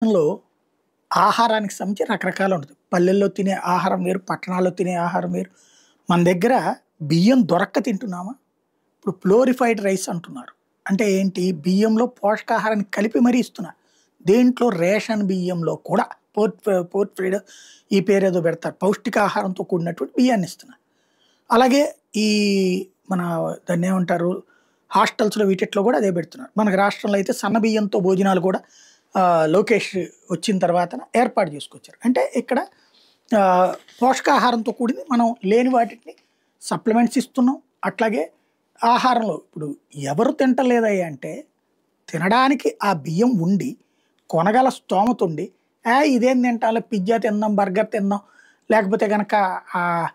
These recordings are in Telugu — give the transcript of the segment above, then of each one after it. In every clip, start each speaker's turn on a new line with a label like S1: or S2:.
S1: లో ఆహారానికి సంబంధించి రకరకాలు ఉంటది. పల్లెల్లో తినే ఆహారం వేరు, పట్టణాల్లో తినే ఆహారం వేరు. మన దగ్గర బియ్యం దొరక్క తింటున్నామా? ఇప్పుడు ఫ్లోరిఫైడ్ రైస్ అంటున్నారు. అంటే ఏంటి? బియ్యంలో పోషకాహారాన్ని కలిపి మరీ ఇస్తున్నారు. దేంట్లో రేషన్ బియ్యంలో కూడా పోర్ట్‌ఫైడ్ ఈ పేరేదో పెడతారు. పౌష్టికాహారంతో కూడినటువంటి బియ్యాన్ని ఇస్తున్నారు. అలాగే ఈ మన దాన్నేమంటారు? హాస్టల్స్‌లో వీటిట్లో గూడా అదే పెడుతున్నారు. మనకు రాష్ట్రంలో అయితే సన్న బియ్యంతో భోజనాలు కూడా లోకేష్ వచ్చిన తర్వాతన ఏర్పాటు చేసుకొచ్చారు. అంటే ఇక్కడ ఆహ్, పోషకాహారంతో కూడింది మనం లేని వాటిని సప్లిమెంట్స్ ఇస్తున్నాం. అట్లాగే ఆహారంలో ఇప్పుడు ఎవరు తింటలేదయ్యా అంటే, తినడానికి ఆ బియ్యం ఉండి, కొనగల స్తోమతుండి, ఇదేం తింటాంలే పిజ్జా తిందాం, బర్గర్ తిందాం, లేకపోతే గనక ఆహ్,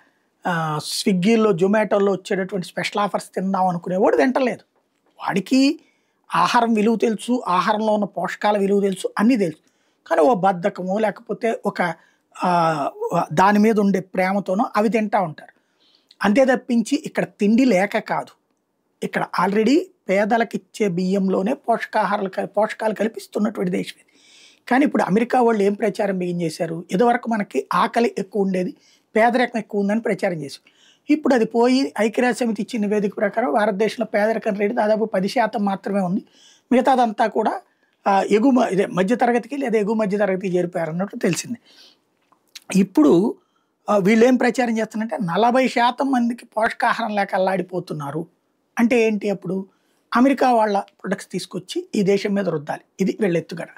S1: స్విగ్గీలో, జొమాటోలో వచ్చేటటువంటి స్పెషల్ ఆఫర్స్ తిందాం అనుకునేవాడు తింటలేదు. వాడికి ఆహారం విలువ తెలుసు, ఆహారంలో ఉన్న పోషకాల విలువ తెలుసు, అన్నీ తెలుసు. కానీ ఓ బద్ధకమో, లేకపోతే ఒక ఆహ్, దాని మీద ఉండే ప్రేమతోనో అవి తింటా ఉంటారు. అంతే తప్పించి ఇక్కడ తిండి లేక కాదు. ఇక్కడ ఆల్రెడీ పేదలకిచ్చే బియ్యంలోనే పోషకాలు కల్పిస్తున్నటువంటి దేశం ఇది. కానీ ఇప్పుడు అమెరికా వాళ్ళు ఏం ప్రచారం బిగించేశారు? ఇదివరకు మనకి ఆకలి ఎక్కువుండేది, పేదరికం ఎక్కువుందని ప్రచారం చేశారు. ఇప్పుడు అది పోయి ఐక్యరాజ్య సమితి ఇచ్చిన నివేదిక ప్రకారం భారతదేశంలో పేదరికం రేటు దాదాపు 10% మాత్రమే ఉంది. మిగతాదంతా కూడా ఇదే మధ్య తరగతికి లేదా ఎగువ మధ్య తరగతికి చేరిపోయారన్నట్టు తెలిసింది. ఇప్పుడు వీళ్ళేం ప్రచారం చేస్తున్నారంటే 40% మందికి పోషకాహారం లేక అల్లాడిపోతున్నారు. అంటే ఏంటి అప్పుడు? అమెరికా వాళ్ళ ప్రొడక్ట్స్ తీసుకొచ్చి ఈ దేశం మీద రుద్దాలి. ఇది వీళ్ళ ఎత్తుగడ.